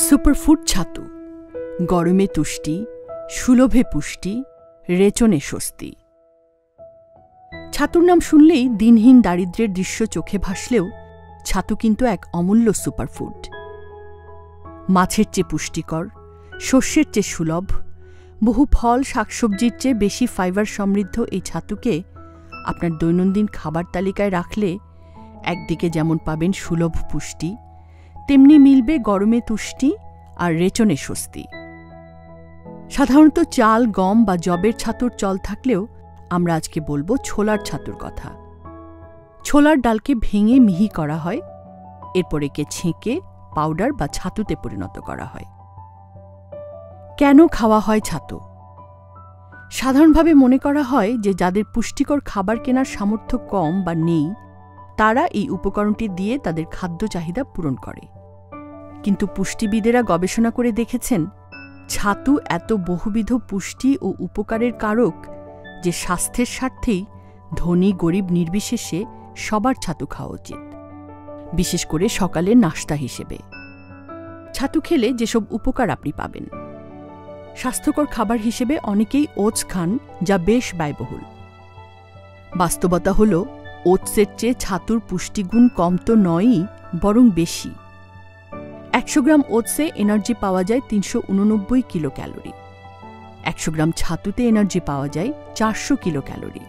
Superfood ছাতু, গরমে তুষ্টি, সুলভে পুষ্টি, রেচনে স্বস্তি। ছাতুর নাম শুনলেই দিনহীন দারিদ্র্যের দৃশ্য চোখে ভাসলেও ছাতু কিন্তু এক অমূল্য সুপারফুড। মাছের চেয়ে পুষ্টিকর, শস্যের চেয়ে সুলভ, বহু ফল শাকসবজির চেয়ে বেশি ফাইবার সমৃদ্ধ এই ছাতুকে আপনার দৈনন্দিন খাবার তালিকায় রাখলে একদিকে যেমন পাবেন সুলভ পুষ্টি, তেমনি মিলবে গরমে তুষ্টি আর রেচনে স্বস্তি। সাধারণত চাল, গম বা যবের ছাতুর চল থাকলেও আমরা আজকে বলবো ছোলার ছাতুর কথা। ছোলার ডালকে ভেঙে মিহি করা হয়, এরপর একে ছেঁকে পাউডার বা ছাতুতে পরিণত করা হয়। কেন খাওয়া হয় ছাতু? সাধারণভাবে মনে করা হয় যে যাদের পুষ্টিকর খাবার কেনার সামর্থ্য কম বা নেই তারা এই উপকরণটি দিয়ে তাদের খাদ্য চাহিদা পূরণ করে। কিন্তু পুষ্টিবিদেরা গবেষণা করে দেখেছেন ছাতু এত বহুবিধ পুষ্টি ও উপকারের কারক যে স্বাস্থ্যের স্বার্থেই ধনী গরিব নির্বিশেষে সবার ছাতু খাওয়া উচিত, বিশেষ করে সকালের নাশতা হিসেবে। ছাতু খেলে যেসব উপকার আপনি পাবেন: স্বাস্থ্যকর খাবার হিসেবে অনেকেই ওটস খান, যা বেশ ব্যয়বহুল। বাস্তবতা হল ওটসের চেয়ে ছাতুর পুষ্টিগুণ কম তো নয়ই, বরং বেশি। 100 গ্রাম ওটসে এনার্জি পাওয়া যায় 389 কিলো ক্যালোরি, 100 গ্রাম ছাতুতে এনার্জি পাওয়া যায় 400 কিলো ক্যালোরি।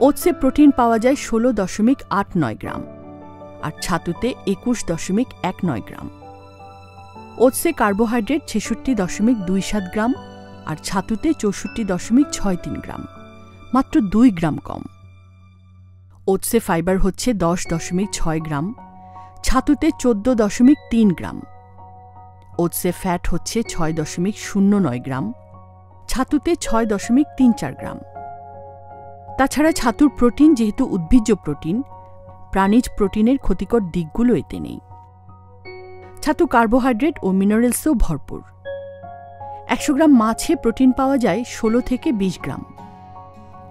ওটসে প্রোটিন পাওয়া যায় 16.89 গ্রাম আর ছাতুতে 21.19 গ্রাম। ওটসে কার্বোহাইড্রেট 66.27 গ্রাম আর ছাতুতে 64.63 গ্রাম, মাত্র 2 গ্রাম কম। ওটসে ফাইবার হচ্ছে 10.6 গ্রাম, ছাতুতে 14.3 গ্রাম। ওটসে ফ্যাট হচ্ছে 6.09 গ্রাম, ছাতুতে 6.34 গ্রাম। তাছাড়া ছাতুর প্রোটিন যেহেতু উদ্ভিজ্জ প্রোটিন, প্রাণীজ প্রোটিনের ক্ষতিকর দিকগুলো এতে নেই। ছাতু কার্বোহাইড্রেট ও মিনারেলসেও ভরপুর। 100 গ্রাম মাছে প্রোটিন পাওয়া যায় 16 থেকে 20 গ্রাম,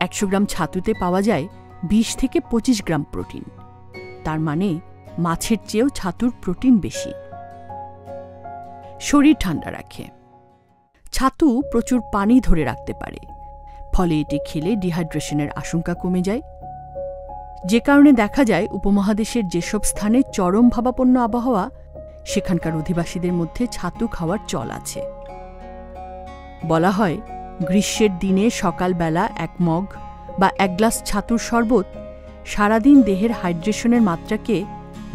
100 গ্রাম ছাতুতে পাওয়া যায় 20 থেকে 25 গ্রাম প্রোটিন। তার মানে মাছের চেয়েও ছাতুর প্রোটিন বেশি। শরীর ঠান্ডা রাখে। ছাতু প্রচুর পানি ধরে রাখতে পারে, ফলে এটি খেলে ডিহাইড্রেশনের আশঙ্কা কমে যায়, যে কারণে দেখা যায় উপমহাদেশের যেসব স্থানে চরম ভাবাপন্ন আবহাওয়া সেখানকার অধিবাসীদের মধ্যে ছাতু খাওয়ার চল আছে। বলা হয় গ্রীষ্মের দিনে সকালবেলা 1 মগ বা 1 গ্লাস ছাতুর শরবত সারাদিন দেহের হাইড্রেশনের মাত্রাকে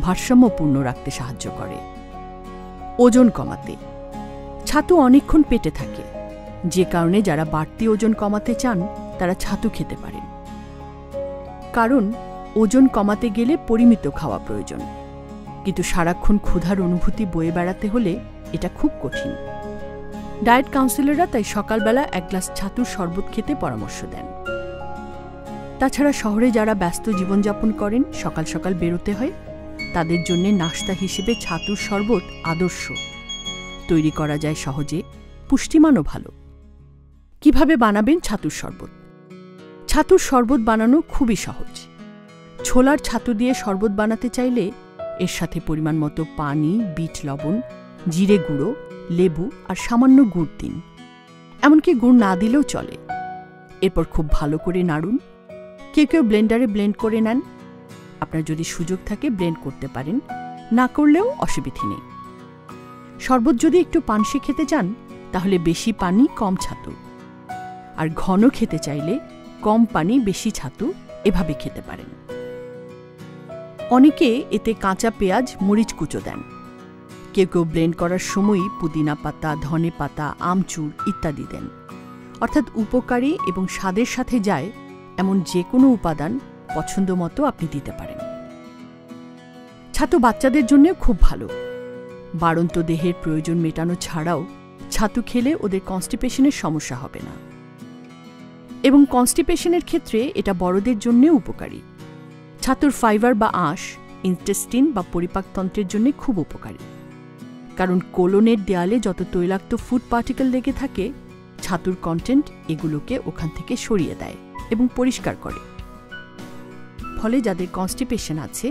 ভারসাম্যপূর্ণ রাখতে সাহায্য করে। ওজন কমাতে। ছাতু অনেকক্ষণ পেটে থাকে, যে কারণে যারা বাড়তি ওজন কমাতে চান তারা ছাতু খেতে পারেন। কারণ ওজন কমাতে গেলে পরিমিত খাওয়া প্রয়োজন, কিন্তু সারাক্ষণ ক্ষুধার অনুভূতি বয়ে বেড়াতে হলে এটা খুব কঠিন। ডায়েট কাউন্সিলররা তাই সকালবেলা 1 গ্লাস ছাতুর শরবত খেতে পরামর্শ দেন। তাছাড়া শহরে যারা ব্যস্ত জীবনযাপন করেন, সকাল সকাল বেরোতে হয়, তাদের জন্য নাশতা হিসেবে ছাতুর শরবত আদর্শ। তৈরি করা যায় সহজে, পুষ্টিমানও ভালো। কিভাবে বানাবেন ছাতুর শরবত? ছাতুর শরবত বানানো খুবই সহজ। ছোলার ছাতু দিয়ে শরবত বানাতে চাইলে এর সাথে পরিমাণ মতো পানি, বিট লবণ, জিরে গুঁড়ো, লেবু আর সামান্য গুড় দিন। এমনকি গুড় না দিলেও চলে। এরপর খুব ভালো করে নাড়ুন। কেউ কেউ ব্লেন্ডারে ব্লেন্ড করে নেন। আপনার যদি সুযোগ থাকে ব্লেন্ড করতে পারেন, না করলেও অসুবিধে নেই। শরবত যদি একটু পানসে খেতে চান তাহলে বেশি পানি কম ছাতু, আর ঘন খেতে চাইলে কম পানি বেশি ছাতু, এভাবে খেতে পারেন। অনেকে এতে কাঁচা পেঁয়াজ, মরিচ কুচো দেন। কেউ কেউ ব্লেন্ড করার সময়ই পুদিনা পাতা, ধনে পাতা, আমচুর ইত্যাদি দেন। অর্থাৎ উপকারী এবং স্বাদের সাথে যায় এমন যে কোনো উপাদান পছন্দ মতো আপনি দিতে পারেন। ছাতু বাচ্চাদের জন্যও খুব ভালো। বাড়ন্ত দেহের প্রয়োজন মেটানো ছাড়াও ছাতু খেলে ওদের কনস্টিপেশনের সমস্যা হবে না, এবং কনস্টিপেশনের ক্ষেত্রে এটা বড়দের জন্যও উপকারী। ছাতুর ফাইবার বা আঁশ ইন্টেস্টিন বা পরিপাকতন্ত্রের জন্য খুব উপকারী, কারণ কোলনের দেয়ালে যত তৈলাক্ত ফুড পার্টিকেল লেগে থাকে ছাতুর কন্টেন্ট এগুলোকে ওখান থেকে সরিয়ে দেয় এবং পরিষ্কার করে। ফলে যাদের কনস্টিপেশন আছে,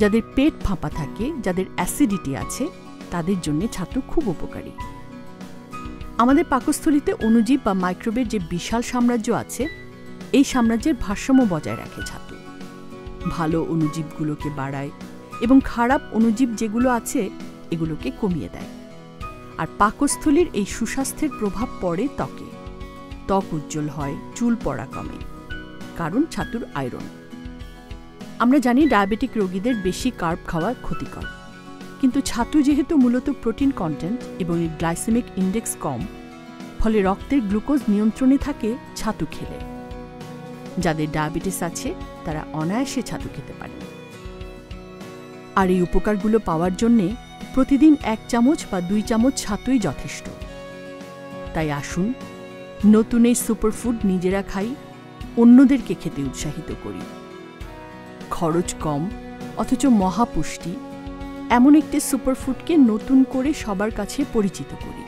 যাদের পেট ফাঁপা থাকে, যাদের অ্যাসিডিটি আছে, তাদের জন্য ছাতু খুব উপকারী। আমাদের পাকস্থলীতে অণুজীব বা মাইক্রোবের যে বিশাল সাম্রাজ্য আছে, এই সাম্রাজ্যের ভারসাম্য বজায় রাখে ছাতু। ভালো অণুজীবগুলোকে বাড়ায় এবং খারাপ অণুজীব যেগুলো আছে এগুলোকে কমিয়ে দেয়। আর পাকস্থলীর এই সুস্বাস্থ্যের প্রভাব পড়ে ত্বকে। ত্বক উজ্জ্বল হয়, চুল পড়া কমে, কারণ ছাতুর আয়রন। আমরা জানি ডায়াবেটিক রোগীদের বেশি কার্ব খাওয়া ক্ষতিকর, কিন্তু ছাতু যেহেতু মূলত প্রোটিন কন্টেন্ট এবং এর গ্লাইসেমিক ইন্ডেক্স কম, ফলে রক্তের গ্লুকোজ নিয়ন্ত্রণে থাকে ছাতু খেলে। যাদের ডায়াবেটিস আছে তারা অনায়াসে ছাতু খেতে পারে। আর এই উপকারগুলো পাওয়ার জন্যে প্রতিদিন 1 চামচ বা 2 চামচ ছাতুই যথেষ্ট। তাই আসুন নতুন এই সুপারফুড নিজেরা খাই, অন্যদেরকে খেতে উৎসাহিত করি। খরচ কম অথচ মহাপুষ্টি এমন একটি সুপারফুডকে নতুন করে সবার কাছে পরিচিত করি।